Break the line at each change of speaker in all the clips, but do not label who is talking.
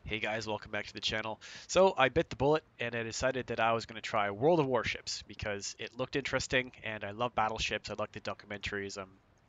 Hey guys, welcome back to the channel. So I bit the bullet and I decided that I was going to try World of Warships because it looked interesting and I love battleships. I like the documentaries.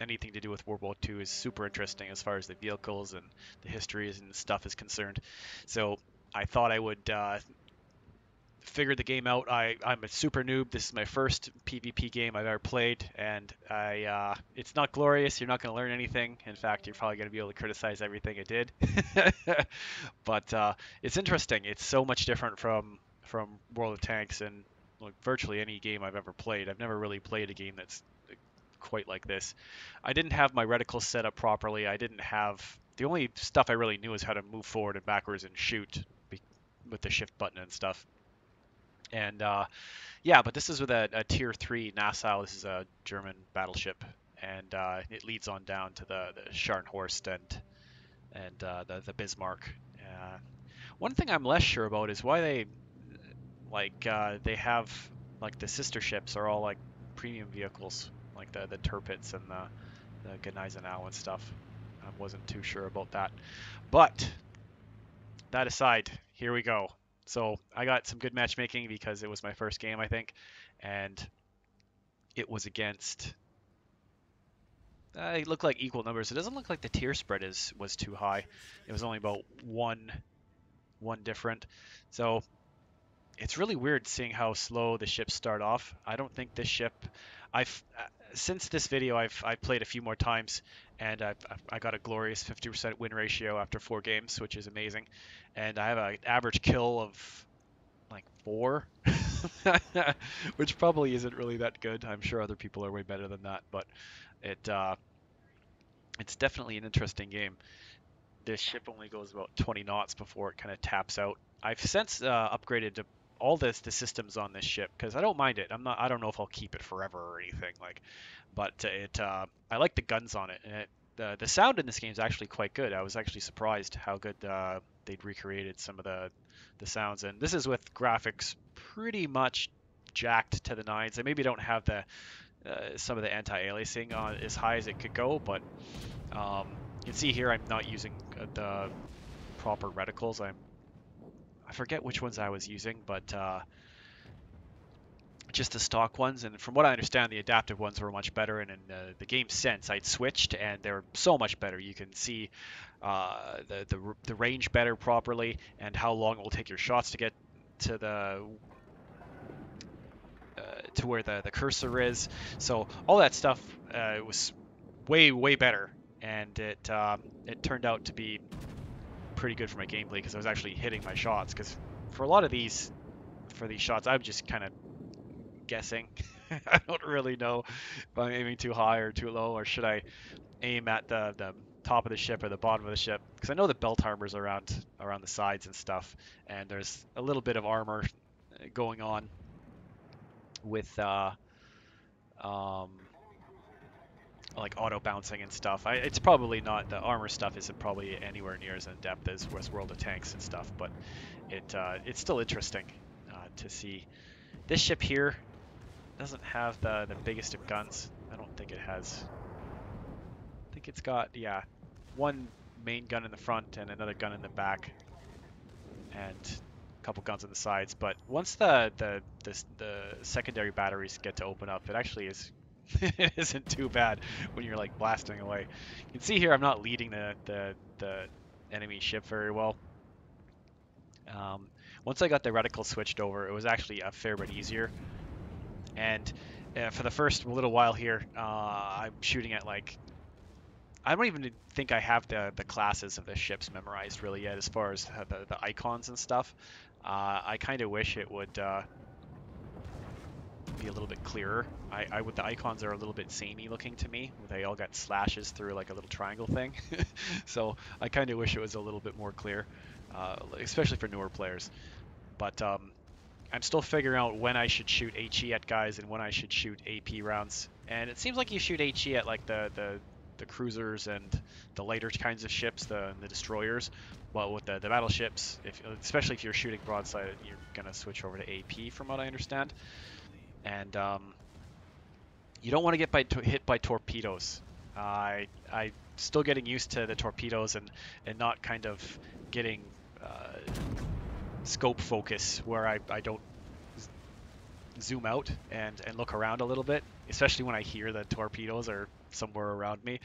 Anything to do with World War II is super interesting as far as the vehicles and the histories and stuff is concerned. So I thought I would figured the game out. I'm a super noob. This is my first PvP game I've ever played, and it's not glorious. You're not going to learn anything. In fact, you're probably going to be able to criticize everything I did. But it's interesting. It's so much different from World of Tanks and like, virtually any game I've ever played. I've never really played a game that's quite like this. I didn't have my reticle set up properly. I didn't have the only stuff I really knew is how to move forward and backwards and shoot with the shift button and stuff. And yeah, but this is with a tier 3 Nassau. This is a German battleship, and it leads on down to the Scharnhorst and the Bismarck. One thing I'm less sure about is why they have like the sister ships are all like premium vehicles, like the Tirpitz and the Gneisenau and stuff. I wasn't too sure about that, but that aside, here we go. So I got some good matchmaking because it was my first game, I think, and it was against. It looked like equal numbers. It doesn't look like the tier spread was too high. It was only about one different. So it's really weird seeing how slow the ships start off. I don't think this ship. I've since this video I've played a few more times, and I got a glorious 50% win ratio after 4 games, which is amazing, and I have an average kill of like 4, which probably isn't really that good. I'm sure other people are way better than that, but it it's definitely an interesting game. This ship only goes about 20 knots before it kind of taps out. I've since upgraded to all the systems on this ship because I don't mind it. I don't know if I'll keep it forever or anything like, but I like the guns on it, and the sound in this game is actually quite good. I was actually surprised how good they'd recreated some of the sounds, and this is with graphics pretty much jacked to the nines. They maybe don't have the some of the anti-aliasing on as high as it could go, but you can see here I'm not using the proper reticles. I forget which ones I was using, but just the stock ones. And from what I understand, the adaptive ones were much better. And in the game sense, I'd switched, and they're so much better. You can see the range better properly, and how long it will take your shots to get to the to where the cursor is. So all that stuff was way better, and it turned out to be pretty good for my gameplay because I was actually hitting my shots. Because for a lot of these shots, I'm just kind of guessing. I don't really know if I'm aiming too high or too low, or should I aim at the top of the ship or the bottom of the ship? Because I know the belt armor's around the sides and stuff, and there's a little bit of armor going on with um, like auto bouncing and stuff. It's probably not, the armor stuff isn't probably anywhere near as in depth as World of Tanks and stuff, but it's still interesting to see. This ship here doesn't have the biggest of guns. I don't think it has. I think it's got, yeah, one main gun in the front and another gun in the back, and a couple guns on the sides. But once the secondary batteries get to open up, it actually is it isn't too bad when you're like blasting away. You can see here I'm not leading the enemy ship very well. Once I got the reticle switched over, it was actually a fair bit easier. And for the first little while here, I'm shooting at like, I don't even think I have the classes of the ships memorized really yet as far as the icons and stuff. I kind of wish it would be a little bit clearer. The icons are a little bit samey looking to me. They all got slashes through like a little triangle thing. So I kind of wish it was a little bit more clear, especially for newer players. But I'm still figuring out when I should shoot HE at guys and when I should shoot AP rounds. And it seems like you shoot HE at like the cruisers and the lighter kinds of ships, the destroyers. But with the battleships, especially if you're shooting broadside, you're gonna switch over to AP, from what I understand. And you don't want to get hit by torpedoes. I'm still getting used to the torpedoes and not kind of getting scope focus where I don't zoom out and look around a little bit, especially when I hear that torpedoes are somewhere around me.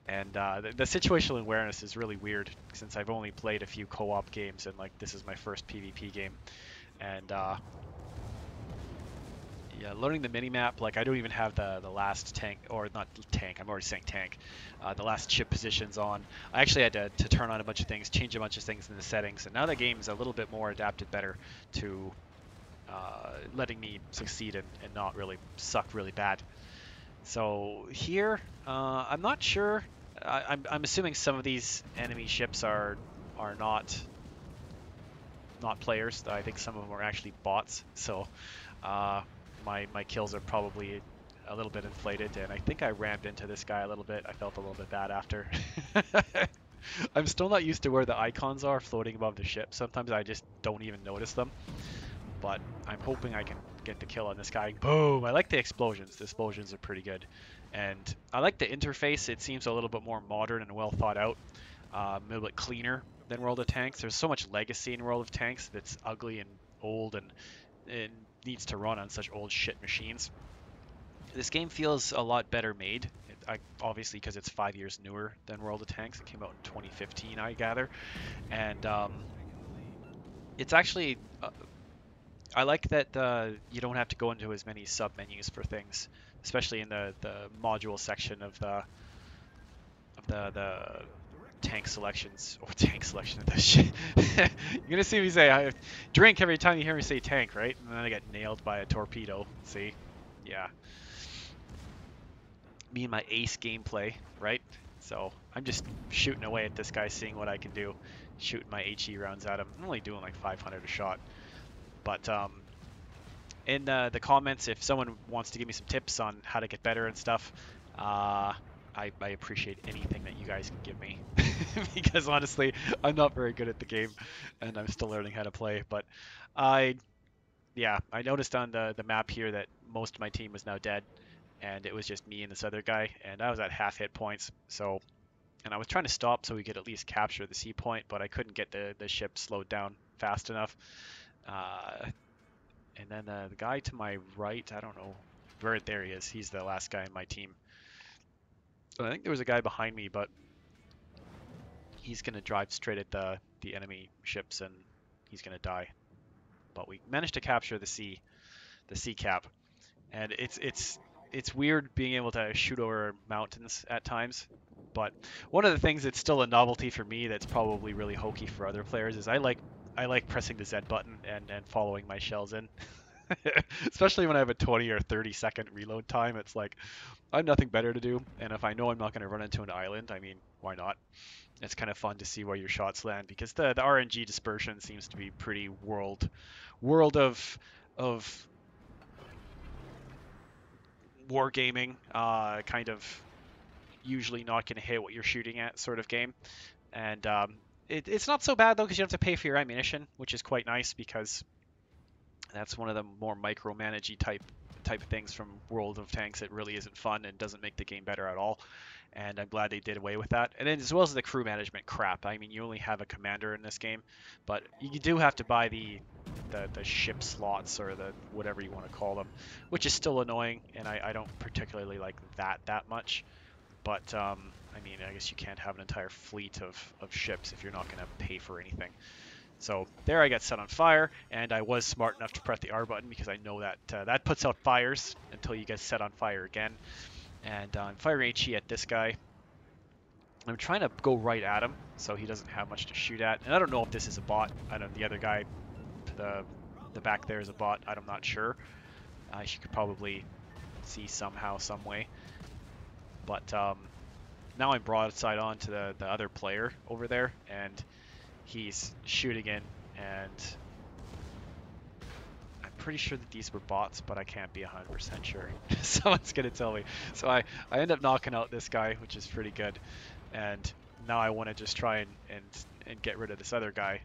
And the situational awareness is really weird since I've only played a few co-op games, and like this is my first PvP game. And yeah, learning the minimap, like I don't even have the last tank, or not tank, I'm already saying tank, the last ship positions on. I actually had to turn on a bunch of things, change a bunch of things in the settings, and now the game is a little bit more adapted better to letting me succeed and not really suck really bad. So here, I'm not sure. I'm assuming some of these enemy ships are not players. I think some of them are actually bots. So my kills are probably a little bit inflated, and I think I rammed into this guy a little bit. I felt a little bit bad after. I'm still not used to where the icons are floating above the ship. Sometimes I just don't even notice them. But I'm hoping I can get the kill on this guy. Boom! I like the explosions. The explosions are pretty good. And I like the interface. It seems a little bit more modern and well thought out. A little bit cleaner than World of Tanks. There's so much legacy in World of Tanks that's ugly and old and it needs to run on such old shit machines. This game feels a lot better made. Obviously because it's 5 years newer than World of Tanks. It came out in 2015, I gather. And it's actually... I like that you don't have to go into as many sub-menus for things, especially in the module section of the tank selections, or tank selection of this shit. You're gonna see me say drink every time you hear me say tank, right? And then I get nailed by a torpedo. See? Yeah. Me and my ace gameplay, right? So I'm just shooting away at this guy, seeing what I can do. Shooting my HE rounds at him. I'm only doing like 500 a shot. But in the comments, if someone wants to give me some tips on how to get better and stuff, I appreciate anything that you guys can give me. Because honestly, I'm not very good at the game, and I'm still learning how to play. But I noticed on the map here that most of my team was now dead, and it was just me and this other guy, and I was at half hit points. So, and I was trying to stop so we could at least capture the C point, but I couldn't get the ship slowed down fast enough. And then the guy to my right, I don't know where there he is. He's the last guy in my team. So I think there was a guy behind me, but he's gonna drive straight at the enemy ships and he's gonna die. But we managed to capture the C cap, and it's weird being able to shoot over mountains at times. But one of the things that's still a novelty for me that's probably really hokey for other players is I like pressing the Z button and following my shells in. Especially when I have a 20 or 30 second reload time, it's like I have nothing better to do, and if I know I'm not going to run into an island, I mean, why not? It's kind of fun to see where your shots land, because the RNG dispersion seems to be pretty world of wargaming, kind of usually not going to hit what you're shooting at sort of game. And it's not so bad though, because you don't have to pay for your ammunition, which is quite nice, because that's one of the more micromanagey type of things from World of Tanks that really isn't fun and doesn't make the game better at all. And I'm glad they did away with that. And then as well as the crew management crap. I mean, you only have a commander in this game, but you do have to buy the ship slots, or the whatever you want to call them, which is still annoying, and I don't particularly like that much. But I mean, I guess you can't have an entire fleet of ships if you're not going to pay for anything. So there I got set on fire, and I was smart enough to press the R button, because I know that that puts out fires until you get set on fire again. And I'm firing HE at this guy. I'm trying to go right at him, so he doesn't have much to shoot at. And I don't know if this is a bot. I don't know, the other guy to the back there is a bot. I'm not sure. You could probably see somehow, some way. But now I'm broadside on to the other player over there, and he's shooting in, and I'm pretty sure that these were bots, but I can't be 100% sure. Someone's gonna tell me. So I end up knocking out this guy, which is pretty good, and now I want to just try and get rid of this other guy.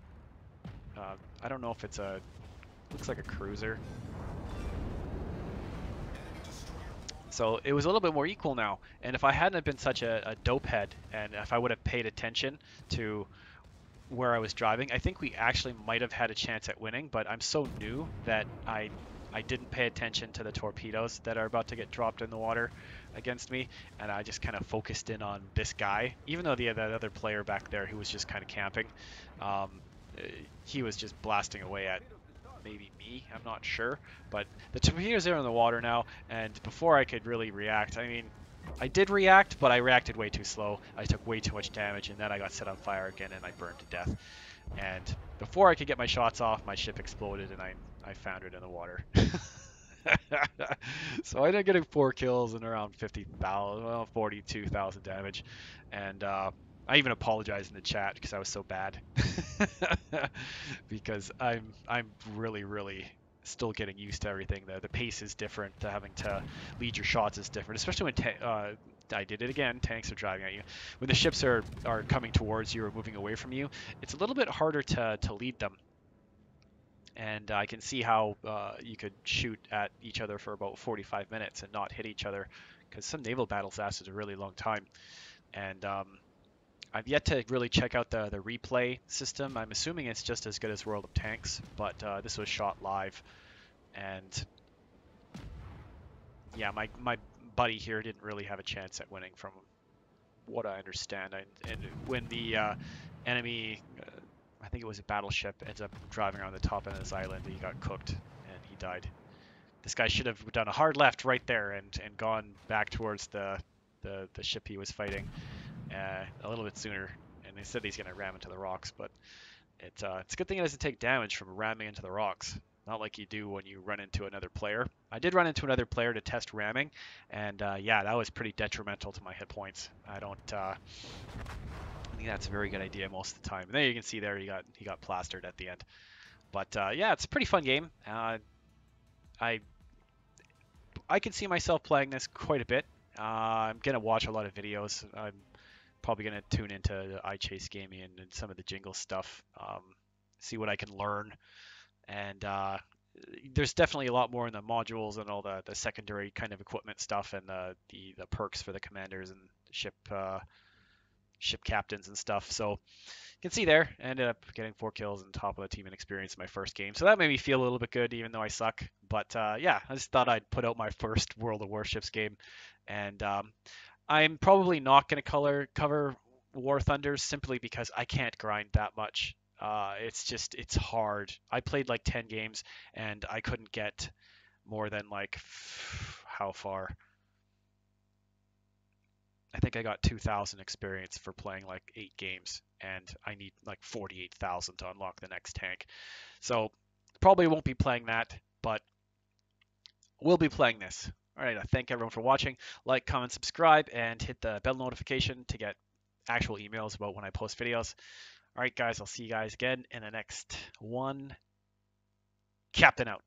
I don't know if it's looks like a cruiser. So it was a little bit more equal now, and if I hadn't been such a dope head, and if I would have paid attention to where I was driving, I think we actually might have had a chance at winning, but I'm so new that I didn't pay attention to the torpedoes that are about to get dropped in the water against me, and I just kind of focused in on this guy, even though that other player back there who was just kind of camping, um, uh, he was just blasting away at maybe me, I'm not sure, but the torpedoes are in the water now, and before I could really react, I mean, I did react, but I reacted way too slow. I took way too much damage, and then I got set on fire again, and I burned to death. And before I could get my shots off, my ship exploded, and I foundered in the water. So I ended up getting 4 kills and around 50,000, well, 42,000 damage. And I even apologized in the chat because I was so bad. Because I'm really still getting used to everything. The pace is different. Having to lead your shots is different, especially when I did it again. Tanks are driving at you. When the ships are coming towards you or moving away from you, it's a little bit harder to lead them. And I can see how you could shoot at each other for about 45 minutes and not hit each other, because some naval battles lasted a really long time. And I've yet to really check out the replay system. I'm assuming it's just as good as World of Tanks, but this was shot live. And yeah, my buddy here didn't really have a chance at winning from what I understand. And when the enemy, I think it was a battleship, ends up driving around the top end of this island, he got cooked and he died. This guy should have done a hard left right there and gone back towards the ship he was fighting a little bit sooner. And they said he's going to ram into the rocks, but it's a good thing it doesn't take damage from ramming into the rocks. Not like you do when you run into another player. I did run into another player to test ramming, and yeah, that was pretty detrimental to my hit points. I think that's a very good idea most of the time. And there you can see there he got plastered at the end. But yeah, it's a pretty fun game. I can see myself playing this quite a bit. I'm gonna watch a lot of videos. I'm probably gonna tune into iChase Gaming and some of the jingle stuff. See what I can learn. And there's definitely a lot more in the modules and all the secondary kind of equipment stuff and the perks for the commanders and ship captains and stuff. So you can see there, I ended up getting 4 kills and top of the team in experience in my first game. So that made me feel a little bit good, even though I suck. But yeah, I just thought I'd put out my first World of Warships game. And I'm probably not going to cover War Thunders simply because I can't grind that much. It's hard. I played like 10 games and I couldn't get more than like, how far? I think I got 2,000 experience for playing like 8 games, and I need like 48,000 to unlock the next tank. So probably won't be playing that, but we'll be playing this. All right, I thank everyone for watching. Like, comment, subscribe, and hit the bell notification to get actual emails about when I post videos. All right, guys, I'll see you guys again in the next one. Captain out.